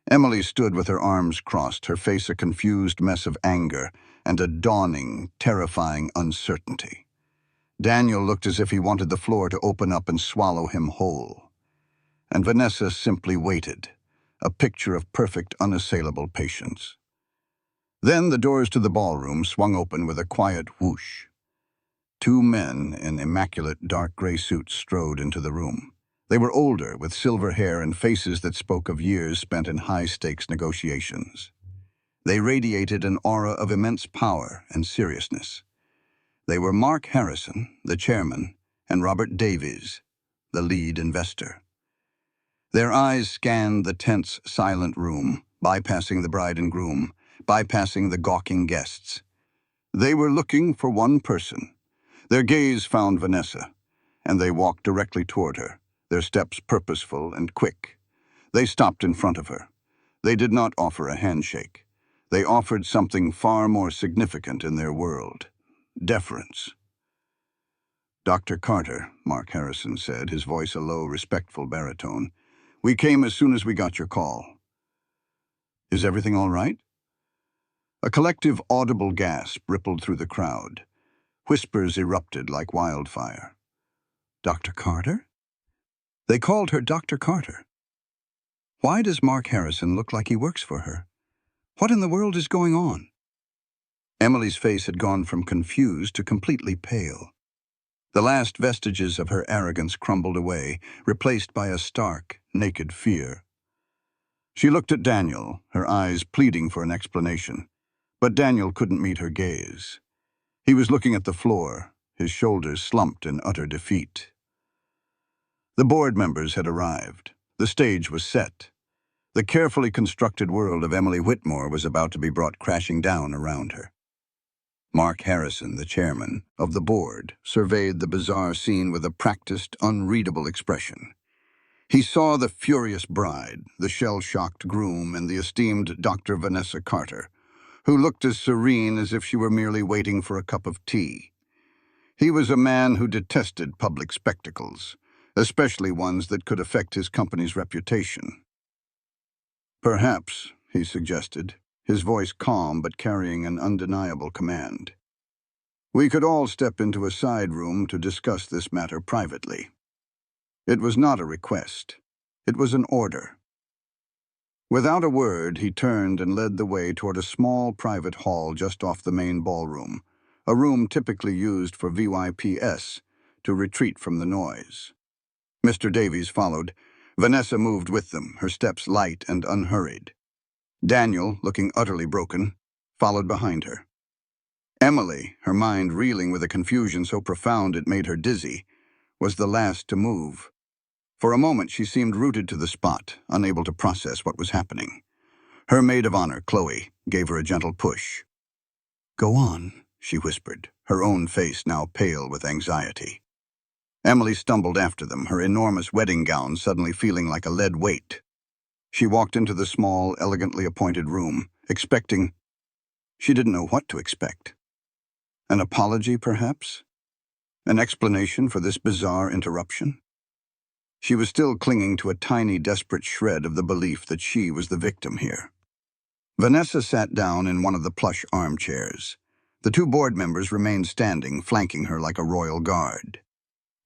Emily stood with her arms crossed, her face a confused mess of anger and a dawning, terrifying uncertainty. Daniel looked as if he wanted the floor to open up and swallow him whole. And Vanessa simply waited, a picture of perfect, unassailable patience. Then the doors to the ballroom swung open with a quiet whoosh. Two men in immaculate dark gray suits strode into the room. They were older, with silver hair and faces that spoke of years spent in high-stakes negotiations. They radiated an aura of immense power and seriousness. They were Mark Harrison, the chairman, and Robert Davies, the lead investor. Their eyes scanned the tense, silent room, bypassing the bride and groom, bypassing the gawking guests. They were looking for one person. Their gaze found Vanessa, and they walked directly toward her, their steps purposeful and quick. They stopped in front of her. They did not offer a handshake. They offered something far more significant in their world: deference. "Dr. Carter," Mark Harrison said, his voice a low, respectful baritone, "we came as soon as we got your call." "Is everything all right?" A collective audible gasp rippled through the crowd. Whispers erupted like wildfire. "Dr. Carter?" They called her Dr. Carter. Why does Mark Harrison look like he works for her? What in the world is going on? Emily's face had gone from confused to completely pale. The last vestiges of her arrogance crumbled away, replaced by a stark, naked fear. She looked at Daniel, her eyes pleading for an explanation. But Daniel couldn't meet her gaze. He was looking at the floor, his shoulders slumped in utter defeat. The board members had arrived. The stage was set. The carefully constructed world of Emily Whitmore was about to be brought crashing down around her. Mark Harrison, the chairman of the board, surveyed the bizarre scene with a practiced, unreadable expression. He saw the furious bride, the shell-shocked groom, and the esteemed Dr. Vanessa Carter, who looked as serene as if she were merely waiting for a cup of tea. He was a man who detested public spectacles, especially ones that could affect his company's reputation. "Perhaps," he suggested, his voice calm but carrying an undeniable command, "we could all step into a side room to discuss this matter privately." It was not a request. It was an order. Without a word, he turned and led the way toward a small private hall just off the main ballroom, a room typically used for VYPS to retreat from the noise. Mr. Davies followed. Vanessa moved with them, her steps light and unhurried. Daniel, looking utterly broken, followed behind her. Emily, her mind reeling with a confusion so profound it made her dizzy, was the last to move. For a moment she seemed rooted to the spot, unable to process what was happening. Her maid of honor, Chloe, gave her a gentle push. "Go on," she whispered, her own face now pale with anxiety. Emily stumbled after them, her enormous wedding gown suddenly feeling like a lead weight. She walked into the small, elegantly appointed room, expecting... She didn't know what to expect. An apology, perhaps? An explanation for this bizarre interruption? She was still clinging to a tiny, desperate shred of the belief that she was the victim here. Vanessa sat down in one of the plush armchairs. The two board members remained standing, flanking her like a royal guard.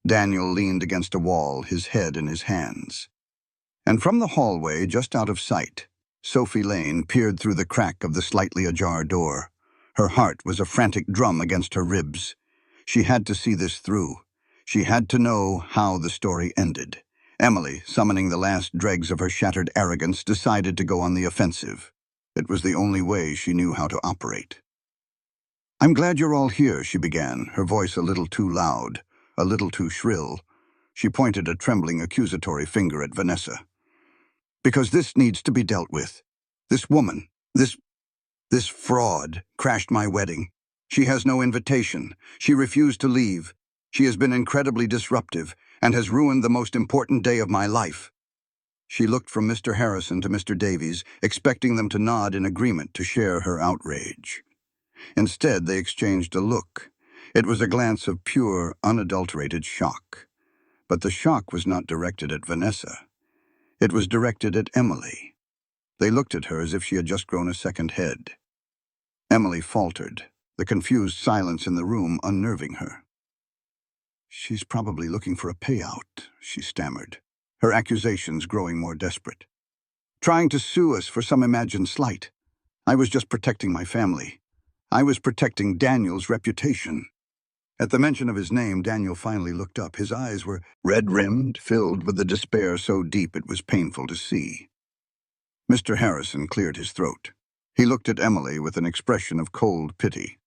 Daniel leaned against a wall, his head in his hands. And from the hallway, just out of sight, Sophie Lane peered through the crack of the slightly ajar door. Her heart was a frantic drum against her ribs. She had to see this through. She had to know how the story ended. Emily, summoning the last dregs of her shattered arrogance, decided to go on the offensive. It was the only way she knew how to operate. "I'm glad you're all here," she began, her voice a little too loud, a little too shrill. She pointed a trembling accusatory finger at Vanessa. "Because this needs to be dealt with. This woman, this fraud, crashed my wedding. She has no invitation. She refused to leave. She has been incredibly disruptive and has ruined the most important day of my life." She looked from Mr. Harrison to Mr. Davies, expecting them to nod in agreement to share her outrage. Instead, they exchanged a look. It was a glance of pure, unadulterated shock. But the shock was not directed at Vanessa. It was directed at Emily. They looked at her as if she had just grown a second head. Emily faltered, the confused silence in the room unnerving her. "She's probably looking for a payout," she stammered, her accusations growing more desperate. "Trying to sue us for some imagined slight. I was just protecting my family. I was protecting Daniel's reputation." At the mention of his name, Daniel finally looked up. His eyes were red-rimmed, filled with the despair so deep it was painful to see. Mr. Harrison cleared his throat. He looked at Emily with an expression of cold pity.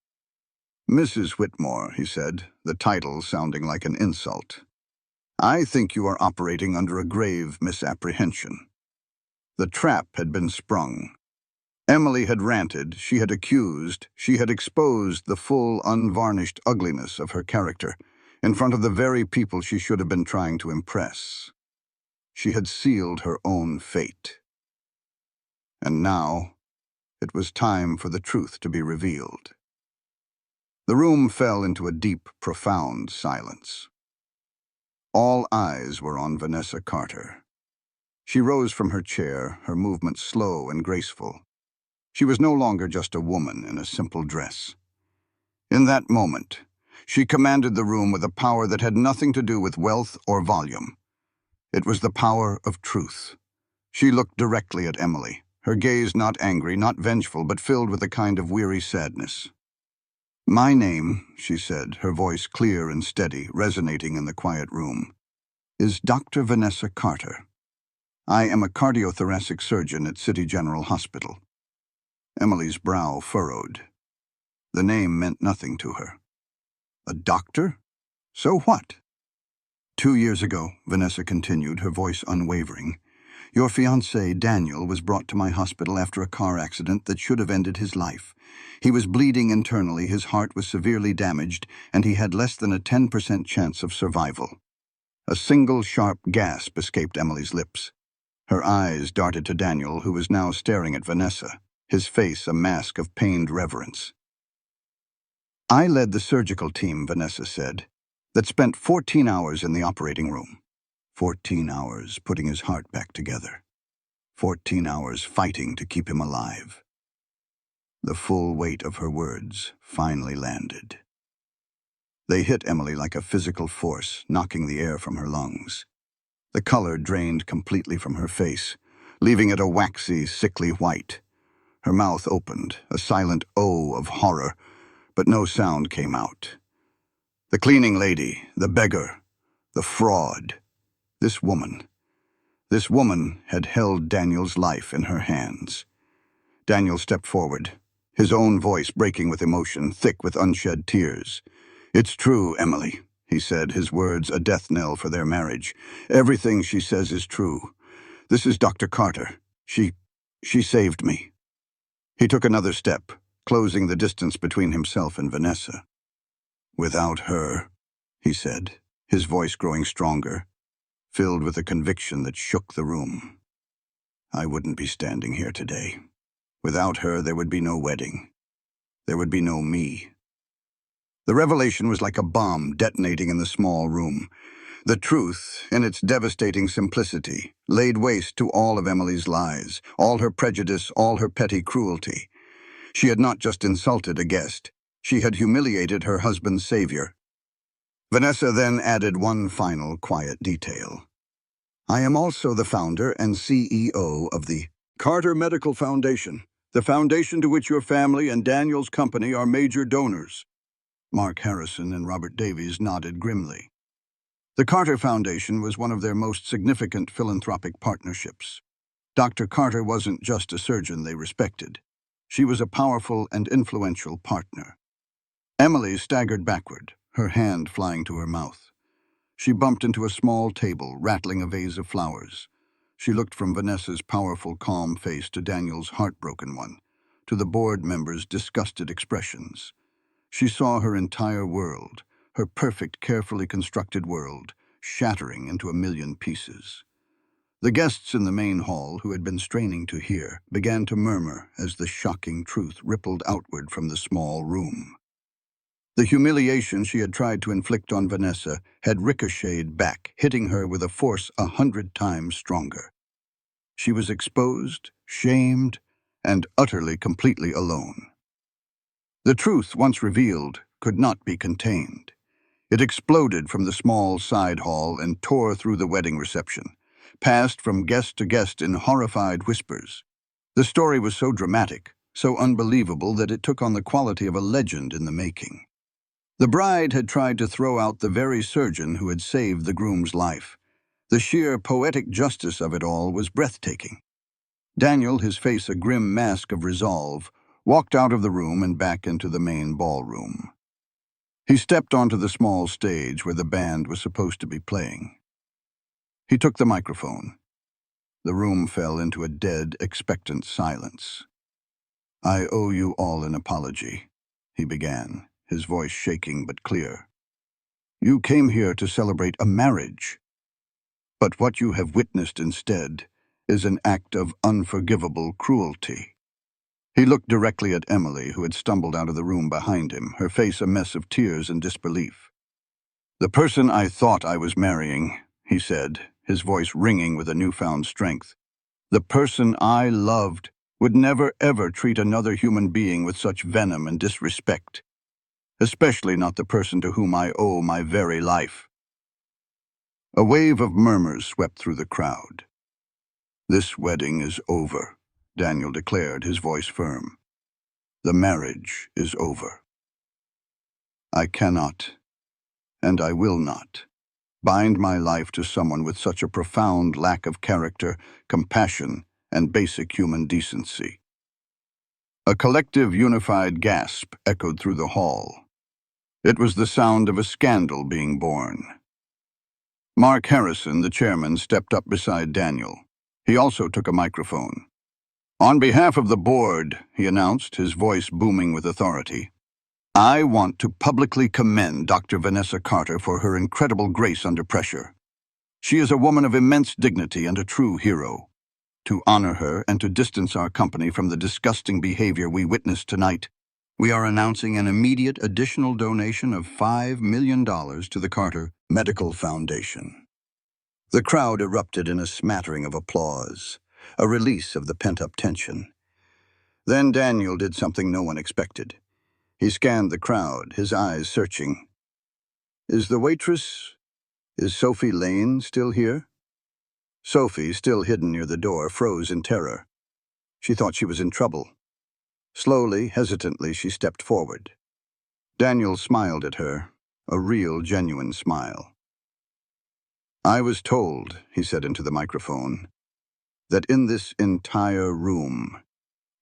"Mrs. Whitmore," he said, the title sounding like an insult, "I think you are operating under a grave misapprehension." The trap had been sprung. Emily had ranted, she had accused, she had exposed the full, unvarnished ugliness of her character in front of the very people she should have been trying to impress. She had sealed her own fate. And now, it was time for the truth to be revealed. The room fell into a deep, profound silence. All eyes were on Vanessa Carter. She rose from her chair, her movements slow and graceful. She was no longer just a woman in a simple dress. In that moment, she commanded the room with a power that had nothing to do with wealth or volume. It was the power of truth. She looked directly at Emily, her gaze not angry, not vengeful, but filled with a kind of weary sadness. "My name," she said, her voice clear and steady, resonating in the quiet room, "is Dr. Vanessa Carter. I am a cardiothoracic surgeon at City General Hospital." Emily's brow furrowed. The name meant nothing to her. A doctor? So what? "2 years ago," Vanessa continued, her voice unwavering, "your fiancé, Daniel, was brought to my hospital after a car accident that should have ended his life. He was bleeding internally, his heart was severely damaged, and he had less than a 10% chance of survival." A single sharp gasp escaped Emily's lips. Her eyes darted to Daniel, who was now staring at Vanessa, his face a mask of pained reverence. "I led the surgical team," Vanessa said, "that spent 14 hours in the operating room. 14 hours putting his heart back together. 14 hours fighting to keep him alive." The full weight of her words finally landed. They hit Emily like a physical force, knocking the air from her lungs. The color drained completely from her face, leaving it a waxy, sickly white. Her mouth opened, a silent O of horror, but no sound came out. The cleaning lady, the beggar, the fraud. This woman. This woman had held Daniel's life in her hands. Daniel stepped forward, his own voice breaking with emotion, thick with unshed tears. "It's true, Emily," he said, his words a death knell for their marriage. "Everything she says is true. This is Dr. Carter. She saved me." He took another step, closing the distance between himself and Vanessa. "Without her," he said, his voice growing stronger, filled with a conviction that shook the room, "I wouldn't be standing here today. Without her, there would be no wedding. There would be no me." The revelation was like a bomb detonating in the small room. The truth, in its devastating simplicity, laid waste to all of Emily's lies, all her prejudice, all her petty cruelty. She had not just insulted a guest, she had humiliated her husband's savior. Vanessa then added one final quiet detail. "I am also the founder and CEO of the Carter Medical Foundation, the foundation to which your family and Daniel's company are major donors." Mark Harrison and Robert Davies nodded grimly. The Carter Foundation was one of their most significant philanthropic partnerships. Dr. Carter wasn't just a surgeon they respected. She was a powerful and influential partner. Emily staggered backward, her hand flying to her mouth. She bumped into a small table, rattling a vase of flowers. She looked from Vanessa's powerful, calm face to Daniel's heartbroken one, to the board members' disgusted expressions. She saw her entire world, her perfect, carefully constructed world, shattering into a million pieces. The guests in the main hall, who had been straining to hear, began to murmur as the shocking truth rippled outward from the small room. The humiliation she had tried to inflict on Vanessa had ricocheted back, hitting her with a force 100 times stronger. She was exposed, shamed, and utterly, completely alone. The truth, once revealed, could not be contained. It exploded from the small side hall and tore through the wedding reception, passed from guest to guest in horrified whispers. The story was so dramatic, so unbelievable that it took on the quality of a legend in the making. The bride had tried to throw out the very surgeon who had saved the groom's life. The sheer poetic justice of it all was breathtaking. Daniel, his face a grim mask of resolve, walked out of the room and back into the main ballroom. He stepped onto the small stage where the band was supposed to be playing. He took the microphone. The room fell into a dead, expectant silence. "I owe you all an apology," he began, his voice shaking but clear. "You came here to celebrate a marriage. But what you have witnessed instead is an act of unforgivable cruelty." He looked directly at Emily, who had stumbled out of the room behind him, her face a mess of tears and disbelief. "The person I thought I was marrying," he said, his voice ringing with a newfound strength, "the person I loved would never ever treat another human being with such venom and disrespect, especially not the person to whom I owe my very life." A wave of murmurs swept through the crowd. "This wedding is over," Daniel declared, his voice firm. "The marriage is over. I cannot, and I will not, bind my life to someone with such a profound lack of character, compassion, and basic human decency." A collective, unified gasp echoed through the hall. It was the sound of a scandal being born. Mark Harrison, the chairman, stepped up beside Daniel. He also took a microphone. "On behalf of the board," he announced, his voice booming with authority, "I want to publicly commend Dr. Vanessa Carter for her incredible grace under pressure. She is a woman of immense dignity and a true hero. To honor her and to distance our company from the disgusting behavior we witnessed tonight, we are announcing an immediate additional donation of $5 million to the Carter Medical Foundation." The crowd erupted in a smattering of applause, a release of the pent-up tension. Then Daniel did something no one expected. He scanned the crowd, his eyes searching. Is Sophie Lane still here?" Sophie, still hidden near the door, froze in terror. She thought she was in trouble. Slowly, hesitantly, she stepped forward. Daniel smiled at her, a real, genuine smile. "I was told," he said into the microphone, "that in this entire room,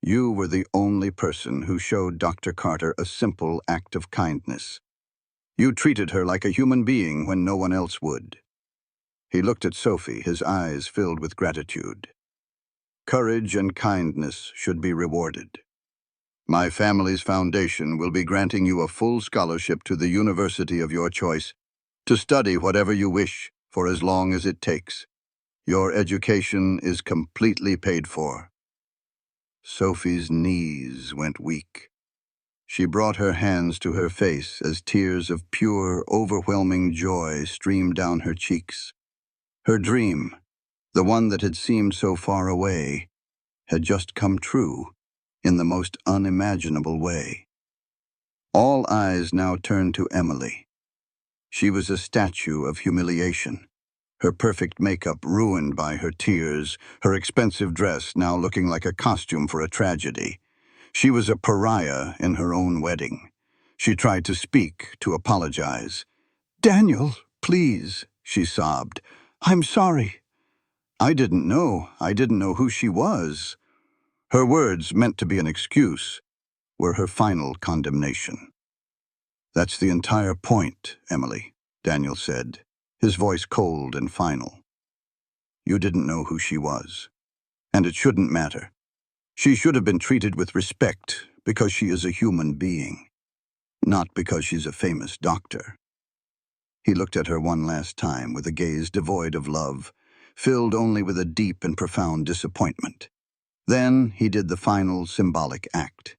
you were the only person who showed Dr. Carter a simple act of kindness. You treated her like a human being when no one else would." He looked at Sophie, his eyes filled with gratitude. "Courage and kindness should be rewarded. My family's foundation will be granting you a full scholarship to the university of your choice to study whatever you wish for as long as it takes. Your education is completely paid for." Sophie's knees went weak. She brought her hands to her face as tears of pure, overwhelming joy streamed down her cheeks. Her dream, the one that had seemed so far away, had just come true in the most unimaginable way. All eyes now turned to Emily. She was a statue of humiliation, her perfect makeup ruined by her tears, her expensive dress now looking like a costume for a tragedy. She was a pariah in her own wedding. She tried to speak, to apologize. "Daniel, please," she sobbed. "I'm sorry. I didn't know. I didn't know who she was." Her words, meant to be an excuse, were her final condemnation. "That's the entire point, Emily," Daniel said, his voice cold and final. "You didn't know who she was. And it shouldn't matter. She should have been treated with respect because she is a human being, not because she's a famous doctor." He looked at her one last time with a gaze devoid of love, filled only with a deep and profound disappointment. Then he did the final symbolic act.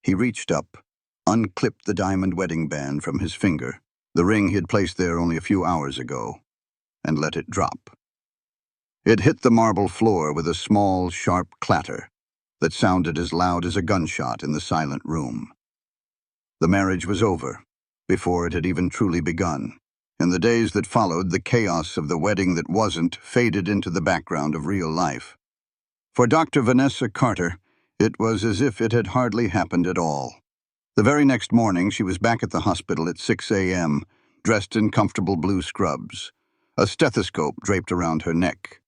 He reached up, unclipped the diamond wedding band from his finger, the ring he had placed there only a few hours ago, and let it drop. It hit the marble floor with a small, sharp clatter that sounded as loud as a gunshot in the silent room. The marriage was over, before it had even truly begun. In the days that followed, the chaos of the wedding that wasn't faded into the background of real life. For Dr. Vanessa Carter, it was as if it had hardly happened at all. The very next morning, she was back at the hospital at 6 a.m., dressed in comfortable blue scrubs, a stethoscope draped around her neck.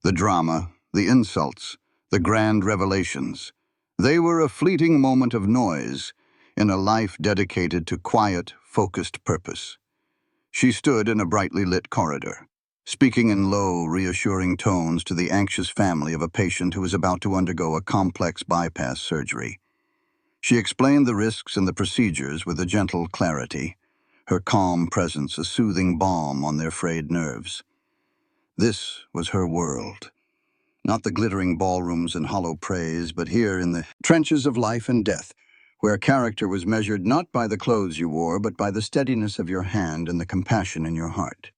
The drama, the insults, the grand revelations, they were a fleeting moment of noise in a life dedicated to quiet, focused purpose. She stood in a brightly lit corridor, speaking in low, reassuring tones to the anxious family of a patient who was about to undergo a complex bypass surgery. She explained the risks and the procedures with a gentle clarity, her calm presence a soothing balm on their frayed nerves. This was her world. Not the glittering ballrooms and hollow praise, but here in the trenches of life and death, where character was measured not by the clothes you wore, but by the steadiness of your hand and the compassion in your heart.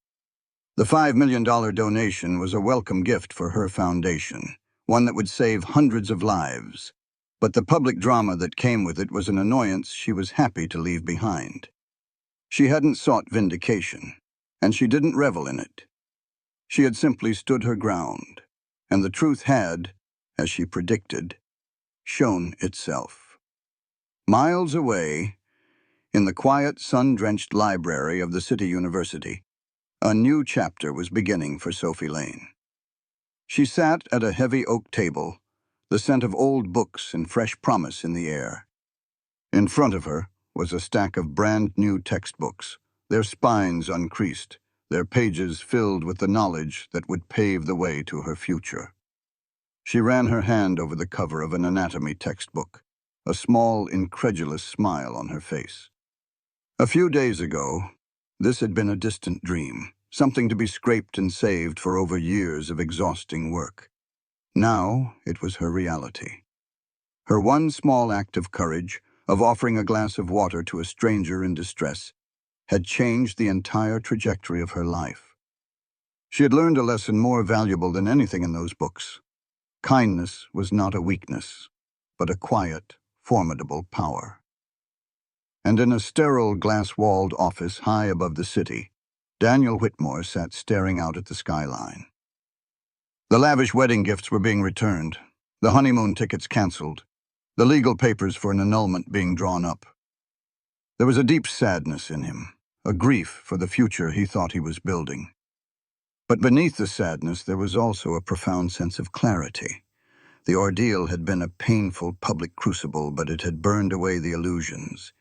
The $5 million donation was a welcome gift for her foundation, one that would save hundreds of lives. But the public drama that came with it was an annoyance she was happy to leave behind. She hadn't sought vindication, and she didn't revel in it. She had simply stood her ground, and the truth had, as she predicted, shown itself. Miles away, in the quiet, sun-drenched library of the city university, a new chapter was beginning for Sophie Lane. She sat at a heavy oak table, the scent of old books and fresh promise in the air. In front of her was a stack of brand-new textbooks, their spines uncreased, their pages filled with the knowledge that would pave the way to her future. She ran her hand over the cover of an anatomy textbook, a small, incredulous smile on her face. A few days ago, this had been a distant dream, something to be scraped and saved for over years of exhausting work. Now it was her reality. Her one small act of courage, of offering a glass of water to a stranger in distress, had changed the entire trajectory of her life. She had learned a lesson more valuable than anything in those books. Kindness was not a weakness, but a quiet, formidable power. And in a sterile, glass-walled office high above the city, Daniel Whitmore sat staring out at the skyline. The lavish wedding gifts were being returned, the honeymoon tickets cancelled, the legal papers for an annulment being drawn up. There was a deep sadness in him, a grief for the future he thought he was building. But beneath the sadness, there was also a profound sense of clarity. The ordeal had been a painful public crucible, but it had burned away the illusions.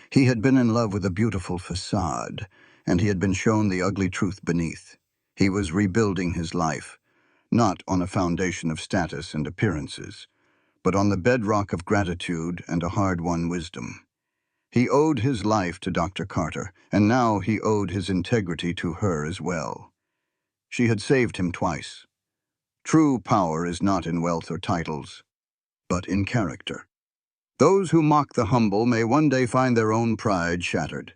He had been in love with a beautiful facade, and he had been shown the ugly truth beneath. He was rebuilding his life, not on a foundation of status and appearances, but on the bedrock of gratitude and a hard-won wisdom. He owed his life to Dr. Carter, and now he owed his integrity to her as well. She had saved him twice. True power is not in wealth or titles, but in character. Those who mock the humble may one day find their own pride shattered.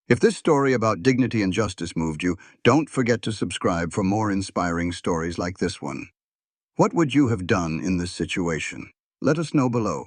If this story about dignity and justice moved you, don't forget to subscribe for more inspiring stories like this one. What would you have done in this situation? Let us know below.